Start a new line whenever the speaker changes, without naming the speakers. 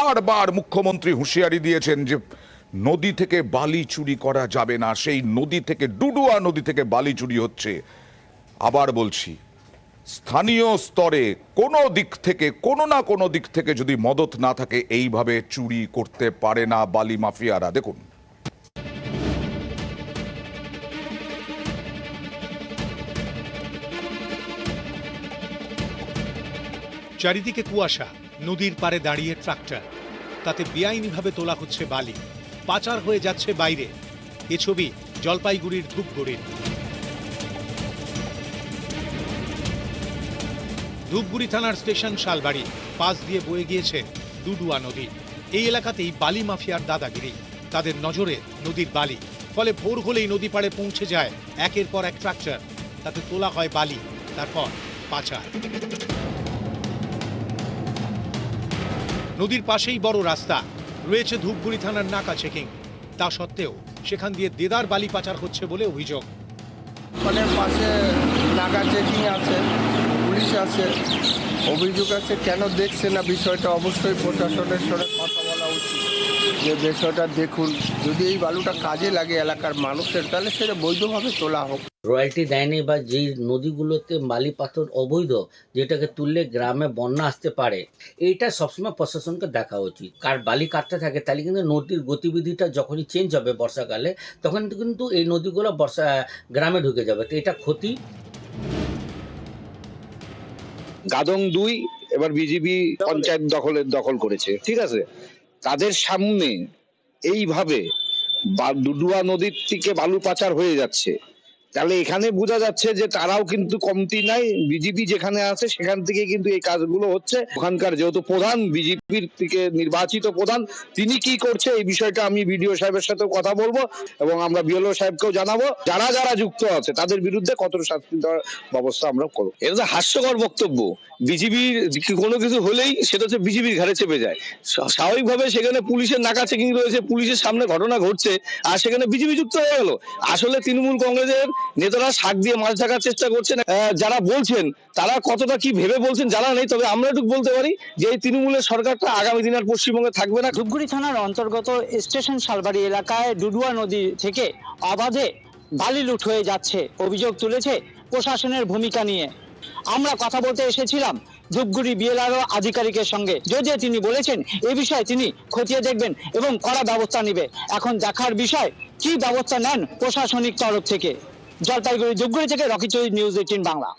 বারবার মুখ্যমন্ত্রী হুঁশিয়ারি দিয়েছেন যে নদী থেকে বালি চুরি করা যাবে না, সেই নদী থেকে ডুডুয়া নদী থেকে বালি চুরি হচ্ছে। আবার বলছি, স্থানীয় স্তরে কোনো দিক থেকে কোনো না কোনো দিক থেকে যদি মদত না থাকে এইভাবে চুরি করতে পারে না বালি মাফিয়ারা। দেখুন,
চারিদিকে কুয়াশা, নদীর পাড়ে দাঁড়িয়ে ট্রাক্টর, তাতে বেআইনিভাবে তোলা হচ্ছে বালি, পাচার হয়ে যাচ্ছে বাইরে। এ ছবি জলপাইগুড়ির ধূপগুড়ির। ধূপগুড়ি থানার স্টেশন শালবাড়ি পাশ দিয়ে বয়ে গিয়েছে ডুডুয়া নদী। এই এলাকাতেই বালি মাফিয়ার দাদাগিরি। তাদের নজরে নদীর বালি, ফলে ভোর হলেই নদী পাড়ে পৌঁছে যায় একের পর এক ট্রাক্টর, তাতে তোলা হয় বালি, তারপর পাচার। নদীর পাশেই বড় রাস্তা, রয়েছে ধূপগুড়ি থানার নাকা চেকিং। তা সত্ত্বেও সেখান দিয়ে দেদার বালি পাচার হচ্ছে বলে অভিযোগ।
পাশে নাকা চেকিং আছে, পুলিশ আছে, অভিযোগ আছে, কেন দেখছে না বিষয়টা? অবশ্যই প্রশাসনের সঙ্গে কথা বলা উচিত যে বিষয়টা দেখুন, যদি এই বালুটা কাজে লাগে এলাকার মানুষের, তাহলে সেটা বৈধভাবে তোলা হোক।
রয়্যালটি দেয়নি বা যেই নদীগুলোতে বালি পাথর অবৈধ, যেটাকে তুললে গ্রামে বন্যা আসতে পারে, এইটা সবসময় প্রশাসনকে দেখা উচিত। কার বালি কাটতে থাকে তাহলে কিন্তু নদীর গতিবিধিটা যখনই চেঞ্জ হবে বর্ষাকালে, তখন কিন্তু এই নদীগুলো গ্রামে ঢুকে যাবে, তো এটা ক্ষতি।
গাদং 2 এবার বিজেপি পঞ্চায়েত দখল করেছে, ঠিক আছে? তাদের সামনে এইভাবে ডুডুয়া নদীর থেকে বালু পাচার হয়ে যাচ্ছে, তাহলে এখানে বোঝা যাচ্ছে যে তারাও কিন্তু কমতি নাই। বিজেপি যেখানে আছে সেখান থেকে কিন্তু এই কাজগুলো হচ্ছে। ওখানকার যেহেতু প্রধান বিজেপির থেকে নির্বাচিত প্রধান, তিনি কি করছে এই বিষয়টা আমি বিডিও সাহেবের সাথে কথা বলবো এবং আমরা বিএলও সাহেবকেও জানাবো। যারা যারা যুক্ত আছে তাদের বিরুদ্ধে কঠোর শাস্তি দেওয়ার ব্যবস্থা আমরা করবো। এটা তো হাস্যকর বক্তব্য। বিজেপির কোনো কিছু হলেই সেটা হচ্ছে বিজেপির ঘাড়ে চেপে যায়। স্বাভাবিকভাবে সেখানে পুলিশের নাকা চেকিং রয়েছে, পুলিশের সামনে ঘটনা ঘটছে, আর সেখানে বিজেপি যুক্ত হয়ে গেল। আসলে তৃণমূল কংগ্রেসের নেতারা শাক দিয়ে মাছ ঢাকার চেষ্টা করছেন। যারা বলছেন তারা কতটা কি ভেবে বলছেন জানা নেই, তবে আমরা একটু বলতে পারি যে এই তৃণমূলের সরকারটা আগামী দিন আর পশ্চিমবঙ্গে থাকবে না।
ধূপগুড়ি থানার অন্তর্গত স্টেশন শালবাড়ি এলাকায় ডুডুয়া নদী থেকে অবাধে বালি লুট হয়ে যাচ্ছে, অভিযোগ তুলেছে প্রশাসনের ভূমিকা নিয়ে। আমরা কথা বলতে এসেছিলাম ধূপগুড়ি বিএলআরও আধিকারিকের সঙ্গে, যদিও তিনি বলেছেন এ বিষয়ে তিনি খতিয়ে দেখবেন এবং কড়া ব্যবস্থা নেবে। এখন দেখার বিষয় কি ব্যবস্থা নেন প্রশাসনিক তরফ থেকে। জলপাইগুড়ি ধূপগুড়ি থেকে রকি চৌধুরী, নিউজ 18 বাংলা।